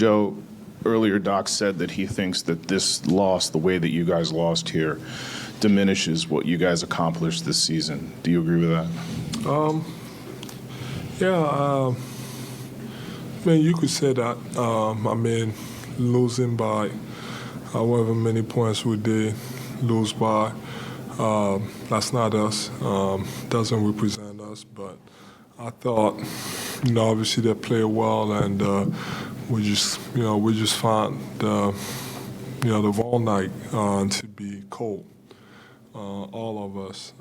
Joe, earlier Doc said that he thinks that this loss, the way that you guys lost here, diminishes what you guys accomplished this season. Do you agree with that? Yeah, I mean, you could say that. I mean, losing by however many points we did lose by, that's not us. Doesn't represent us. But I thought, obviously they played well, and we just found the wrong night to be cold. All of us,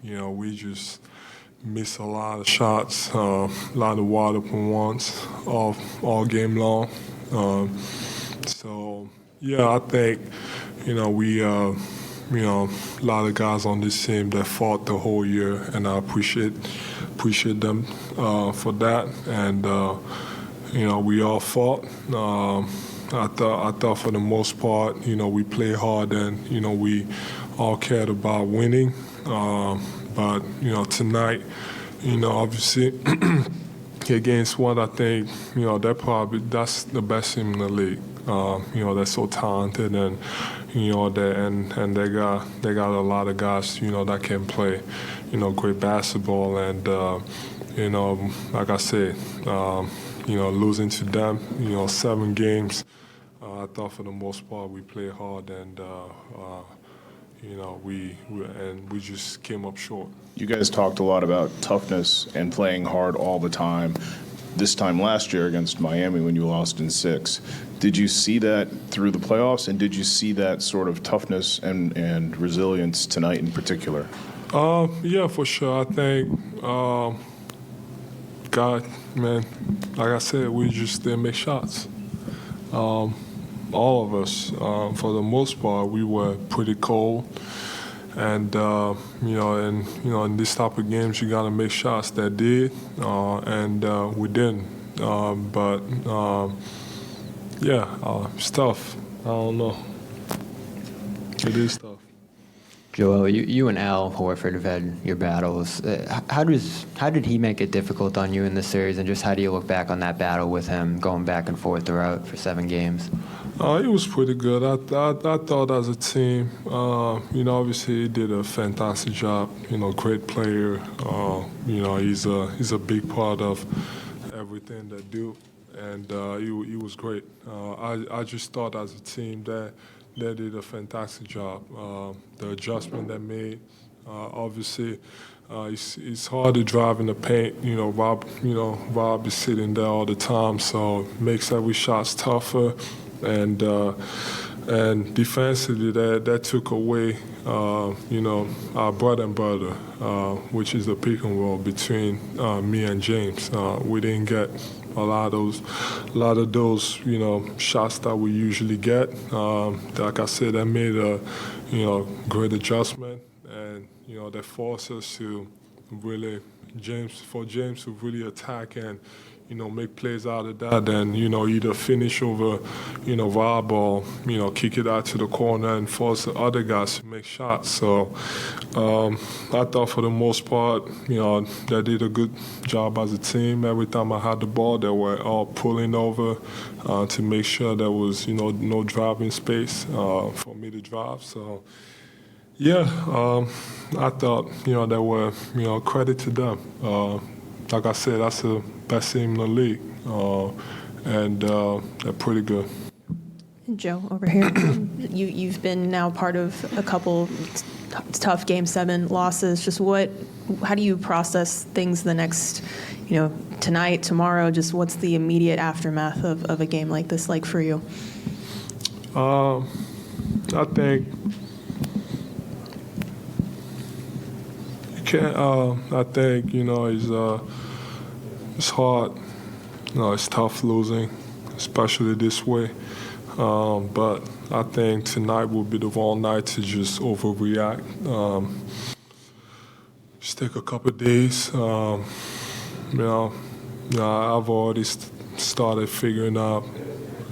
we just missed a lot of shots, a lot of wide open ones all game long. So yeah, I think we a lot of guys on this team that fought the whole year, and I appreciate them for that. And we all fought. I thought for the most part, we played hard, and we all cared about winning. But tonight, obviously against what I think, that's the best team in the league. They're so talented, and they got a lot of guys, that can play, great basketball, and like I said, losing to them, 7 games. I thought for the most part we played hard, and we just came up short. You guys talked a lot about toughness and playing hard all the time. This time last year against Miami when you lost in 6. Did you see that through the playoffs, and did you see that sort of toughness and resilience tonight in particular? Yeah, for sure. I think, God, man, like I said, we just didn't make shots. All of us, for the most part, we were pretty cold. And, in this type of games, you got to make shots that did, and we didn't. But, it's tough. I don't know. It is tough. Joel, you and Al Horford have had your battles. How did he make it difficult on you in this series, and just how do you look back on that battle with him going back and forth throughout for 7 games? It was pretty good. I thought as a team, obviously he did a fantastic job. Great player. He's a big part of everything they do, and he was great. I just thought as a team that they did a fantastic job. The adjustment they made, obviously, it's hard to drive in the paint. Rob is sitting there all the time, so it makes every shot tougher. And defensively, that took away, our bread and butter, which is the pick and roll between me and James. We didn't get a lot of those, shots that we usually get. Like I said, that made a, great adjustment, and that forced us to really James to really attack and make plays out of that, and either finish over Rob or kick it out to the corner and force the other guys to make shots. So I thought for the most part they did a good job as a team. Every time I had the ball, they were all pulling over to make sure there was no driving space for me to drive. So yeah, I thought they were credit to them. Like I said, that's the best team in the league, and they're pretty good. Joe, over here, you've been now part of a couple tough Game 7 losses. Just how do you process things the next, tonight, tomorrow? Just what's the immediate aftermath of a game like this like for you? I think it's hard. It's tough losing, especially this way. But I think tonight will be the wrong night to just overreact. Just take a couple of days. I've already started figuring out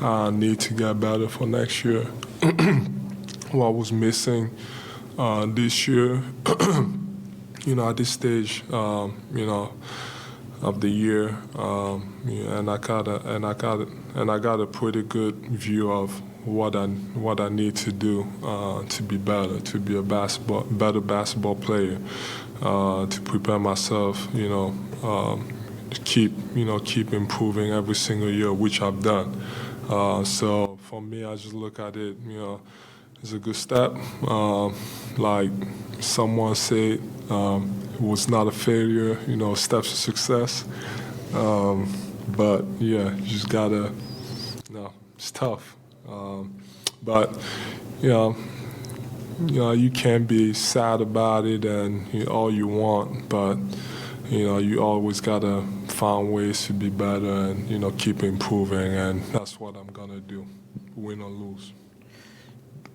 I need to get better for next year. What was missing this year, at this stage, of the year, yeah, and I got a pretty good view of what I need to do to be better, to be a better basketball player, to prepare myself, to keep improving every single year, which I've done. So for me, I just look at it, as a good step. Like someone said, it was not a failure, steps to success. But yeah, you just gotta, it's tough. But you can't be sad about it and all you want, but you always gotta find ways to be better and keep improving, and that's what I'm gonna do, win or lose.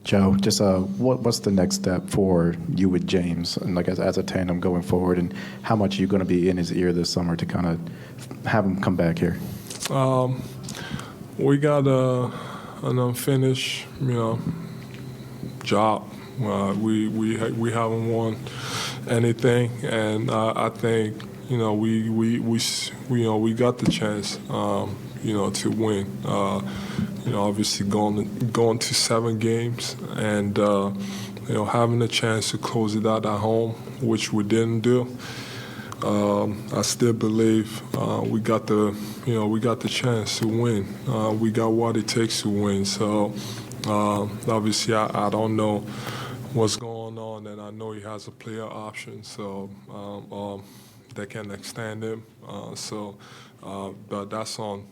Joe, just what's the next step for you with James, and like as a tandem going forward, and how much are you going to be in his ear this summer to kind of have him come back here? We got an unfinished, job. We haven't won anything, and I think we got the chance, to win. Obviously going to 7 games and having a chance to close it out at home, which we didn't do. I still believe we got the chance to win. We got what it takes to win. So obviously I don't know what's going on, and I know he has a player option, so they can extend him. But that's on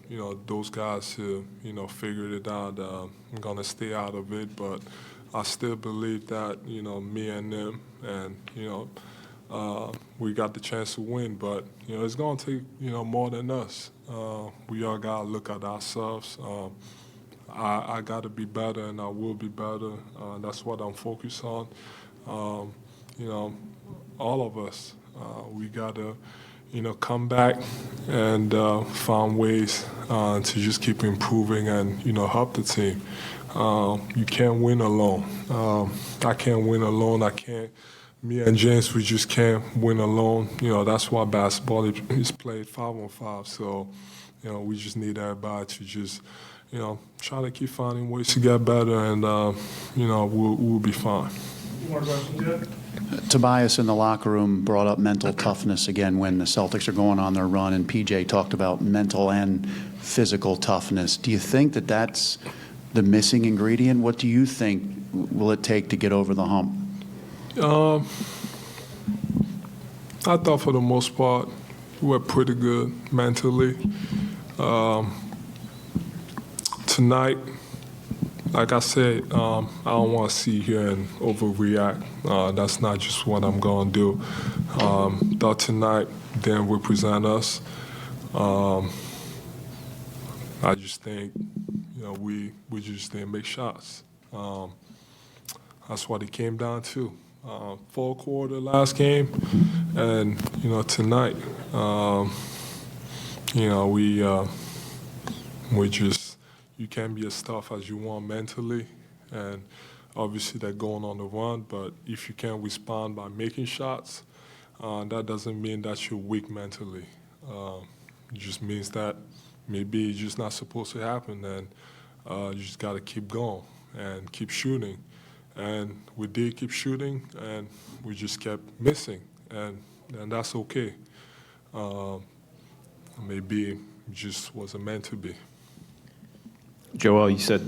those guys who figured it out. I'm gonna stay out of it, but I still believe that me and them, and we got the chance to win. But it's gonna take more than us. We all gotta look at ourselves. I gotta be better, and I will be better. That's what I'm focused on. All of us, we gotta come back and find ways to just keep improving and help the team. You can't win alone. I can't win alone. Me and James, we just can't win alone. That's why basketball is played 5-on-5. So we just need everybody to just try to keep finding ways to get better, and we'll be fine. More questions yet? Tobias in the locker room brought up mental toughness again when the Celtics are going on their run, and PJ talked about mental and physical toughness. Do you think that that's the missing ingredient? What do you think will it take to get over the hump? I thought for the most part we were pretty good mentally. Tonight, like I said, I don't want to sit here and overreact. That's not just what I'm going to do. Thought tonight didn't represent us. I just think, we just didn't make shots. That's what it came down to. 4 quarter last game, and tonight, we just, you can't be as tough as you want mentally, and obviously they're going on the run, but if you can't respond by making shots, that doesn't mean that you're weak mentally. It just means that maybe it's just not supposed to happen, and you just got to keep going and keep shooting. And we did keep shooting, and we just kept missing, and that's okay. Maybe it just wasn't meant to be. Joel, you said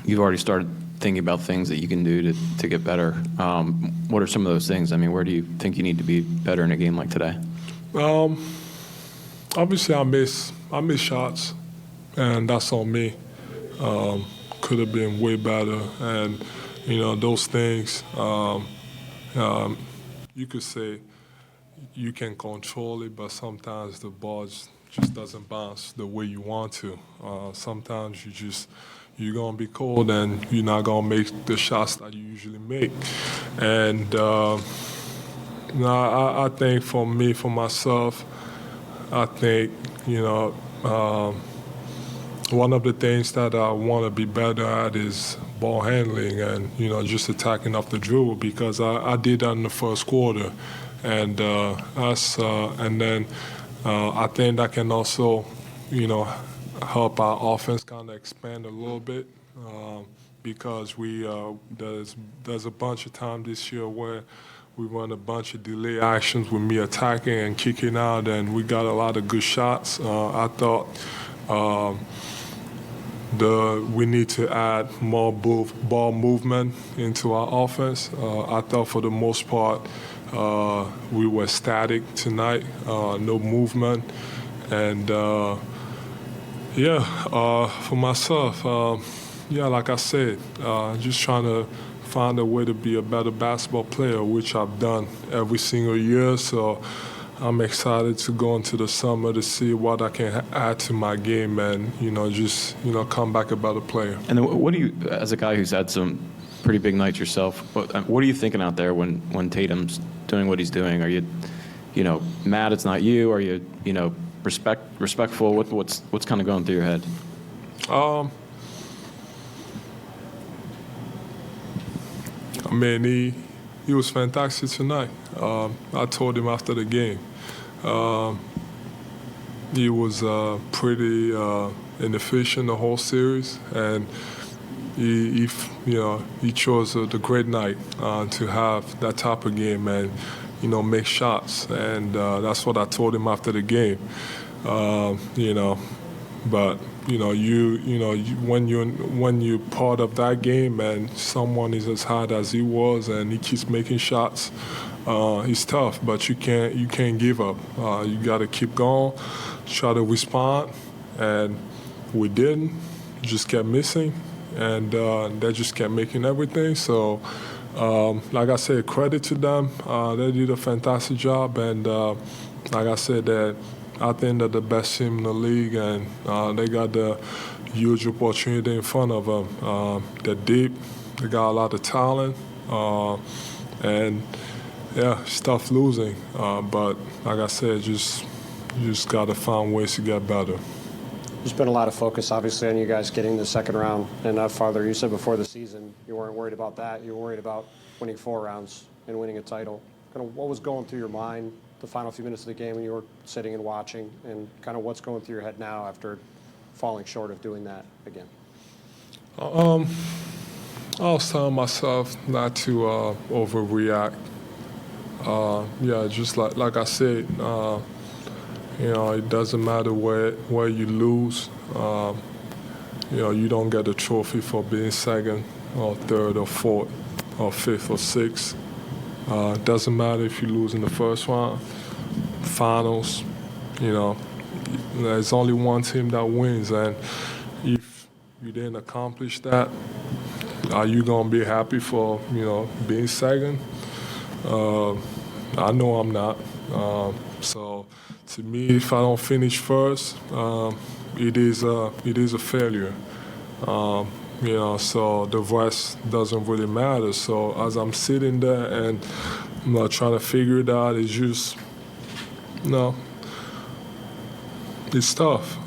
you've already started thinking about things that you can do to get better. What are some of those things? I mean, where do you think you need to be better in a game like today? Obviously, I miss shots, and that's on me. Could have been way better, and those things. You could say you can control it, but sometimes the ball just doesn't bounce the way you want to. Sometimes you're gonna be cold and you're not gonna make the shots that you usually make. And I think for myself, I think one of the things that I want to be better at is ball handling and just attacking off the dribble, because I did that in the first quarter, and then I think that can also, help our offense kind of expand a little bit because there's a bunch of time this year where we run a bunch of delay actions with me attacking and kicking out, and we got a lot of good shots. I thought we need to add more ball movement into our offense. I thought for the most part we were static tonight, no movement, and for myself, like I said, just trying to find a way to be a better basketball player, which I've done every single year. So I'm excited to go into the summer to see what I can add to my game and, come back a better player. And then what do you, as a guy who's had some pretty big nights yourself, what are you thinking out there when Tatum's doing what he's doing? Are you, mad it's not you? Are you, respectful? What's kind of going through your head? I mean, he was fantastic tonight. I told him after the game. He was pretty inefficient the whole series, and he chose the great night to have that type of game and make shots, and that's what I told him after the game. But when you're part of that game and someone is as hard as he was and he keeps making shots, it's tough. But you can't give up. You got to keep going, try to respond, and we didn't. Just kept missing, and they just kept making everything. So, like I said, credit to them. They did a fantastic job, and like I said, that I think they're the best team in the league, and they got the huge opportunity in front of them. They're deep. They got a lot of talent, and it's tough losing. But like I said, you just got to find ways to get better. There's been a lot of focus, obviously, on you guys getting the second round and not farther. You said before the season you weren't worried about that. You were worried about winning 4 rounds and winning a title. Kind of what was going through your mind the final few minutes of the game when you were sitting and watching, and kind of what's going through your head now after falling short of doing that again? I was telling myself not to overreact. Just like I said, it doesn't matter where you lose. You don't get a trophy for being second or third or fourth or fifth or sixth. It doesn't matter if you lose in the first round, finals. There's only one team that wins, and if you didn't accomplish that, are you gonna be happy for being second? I know I'm not. So to me, if I don't finish first, it is a failure. So the rest doesn't really matter. So as I'm sitting there and trying to figure it out, it's just, it's tough.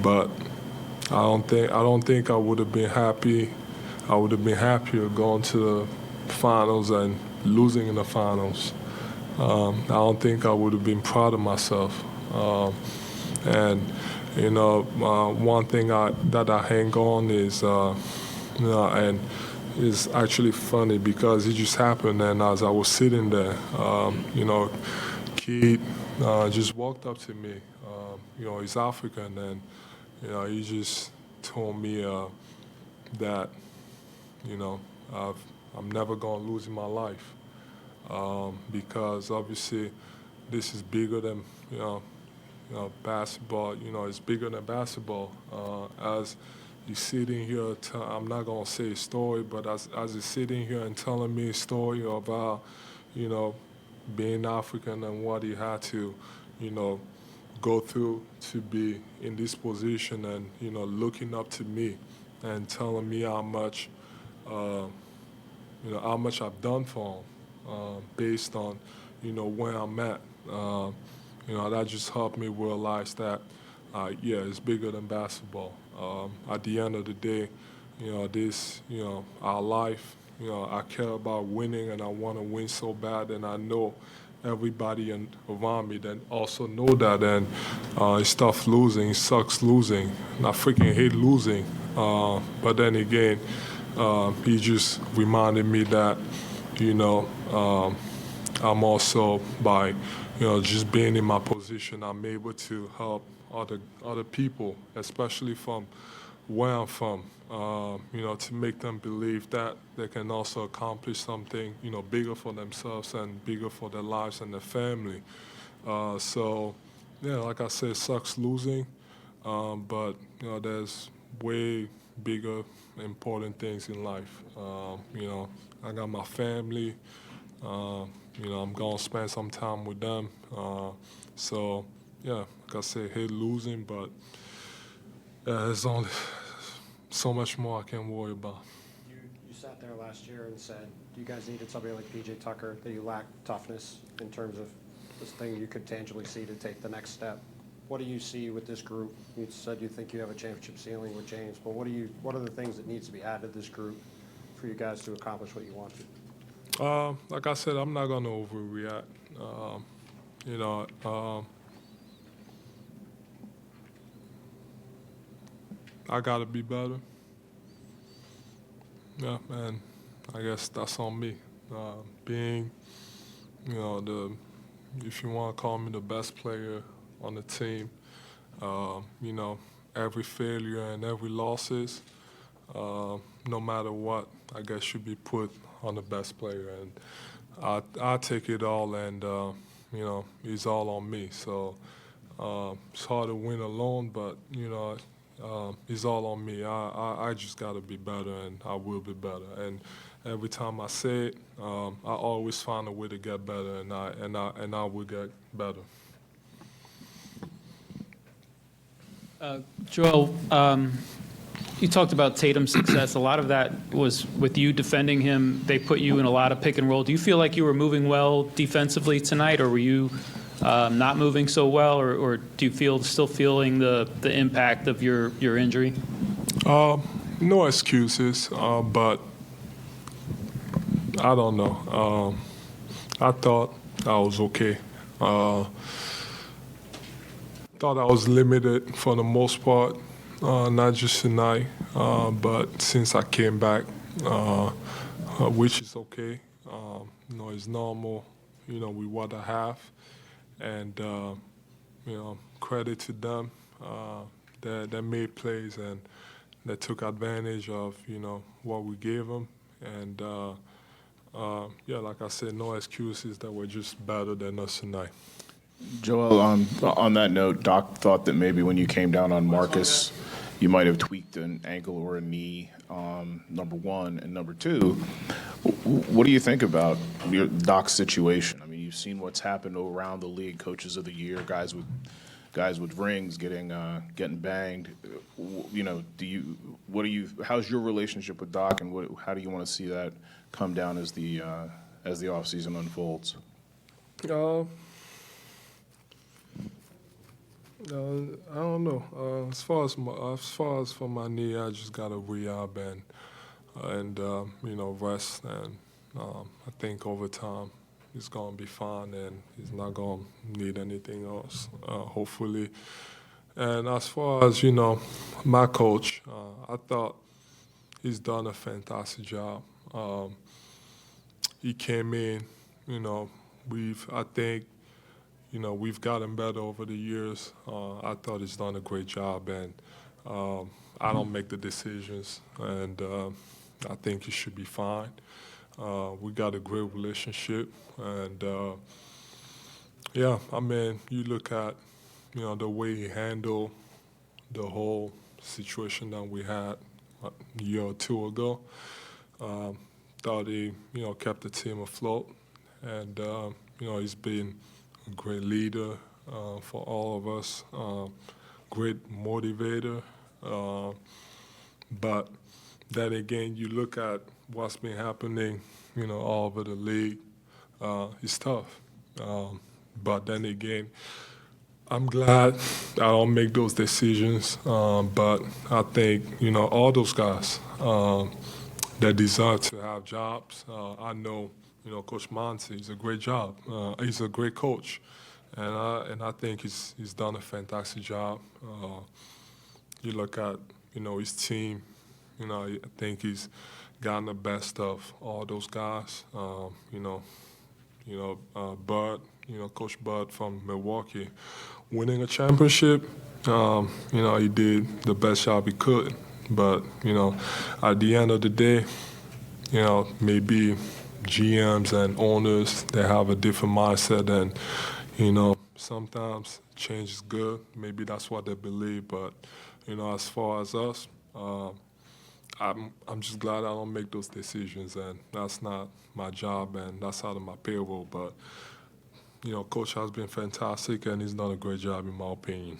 But I don't think I would have been happy. I would have been happier going to the finals and losing in the finals. I don't think I would have been proud of myself. One thing that I hang on is, and it's actually funny because it just happened. And as I was sitting there, kid just walked up to me. He's African, and he just told me that, I'm never gonna lose in my life because obviously this is bigger than basketball. It's bigger than basketball. As he's sitting here, I'm not gonna say a story, but as he's sitting here and telling me a story about, being African and what he had to, go through to be in this position, and looking up to me and telling me how much, how much I've done for him, based on, where I'm at. That just helped me realize that, it's bigger than basketball. At the end of the day, our life, I care about winning, and I want to win so bad, and I know everybody around me that also know that, and it's tough losing, it sucks losing, and I freaking hate losing. But then again, he just reminded me that, you know, I'm also by, just being in my position, I'm able to help other people, especially from where I'm from, to make them believe that they can also accomplish something, bigger for themselves and bigger for their lives and their family. So, yeah, like I said, it sucks losing, but, there's way bigger, important things in life. I got my family. I'm going to spend some time with them. So, yeah, like I said, hate losing, but there's only so much more I can worry about. You sat there last year and said you guys needed somebody like P.J. Tucker, that you lacked toughness in terms of this thing you could tangibly see to take the next step. What do you see with this group? You said you think you have a championship ceiling with James, but what are the things that needs to be added to this group for you guys to accomplish what you want to? Like I said, I'm not going to overreact. I got to be better. Yeah, and I guess that's on me. Being, if you want to call me the best player on the team, every failure and every losses, no matter what, I guess should be put on the best player. And I take it all, and, it's all on me. So it's hard to win alone, but, it's all on me. I just got to be better, and I will be better. And every time I say it, I always find a way to get better, and I will get better. Joel, you talked about Tatum's success. A lot of that was with you defending him. They put you in a lot of pick and roll. Do you feel like you were moving well defensively tonight, or were you not moving so well, or do you still feeling the impact of your injury? No excuses, but I don't know. I thought I was okay. Thought I was limited for the most part, not just tonight, but since I came back, which is okay. It's normal, with what I have. And, credit to them that made plays and that took advantage of, what we gave them. And, like I said, no excuses, that we're just better than us tonight. Joel, on that note, Doc thought that maybe when you came down on Marcus, you might have tweaked an ankle or a knee, number one. And number two, what do you think about Doc's situation? I mean, you've seen what's happened around the league, coaches of the year, guys with rings getting banged. How's your relationship with Doc, and how do you want to see that come down as the offseason unfolds? I don't know. As far as for my knee, I just got to rehab and rest. And I think over time it's gonna be fine, and he's not gonna need anything else, hopefully. And as far as my coach, I thought he's done a fantastic job. He came in, I think. We've gotten better over the years. I thought he's done a great job, and I don't make the decisions, and I think he should be fine. We got a great relationship, and you look at the way he handled the whole situation that we had a year or two ago. Thought he kept the team afloat, and he's been a great leader for all of us, great motivator. But then again, you look at what's been happening, all over the league. It's tough. But then again, I'm glad I don't make those decisions. But I think, all those guys that desire to have jobs, I know Coach Monty, he's a great job. He's a great coach, and I think he's done a fantastic job. You look at his team. I think he's gotten the best of all those guys. Bud, Coach Bud from Milwaukee, winning a championship. He did the best job he could. But at the end of the day, maybe GMs and owners, they have a different mindset, and sometimes change is good. Maybe that's what they believe. But as far as us, I'm just glad I don't make those decisions, and that's not my job, and that's out of my payroll. But Coach has been fantastic, and he's done a great job, in my opinion.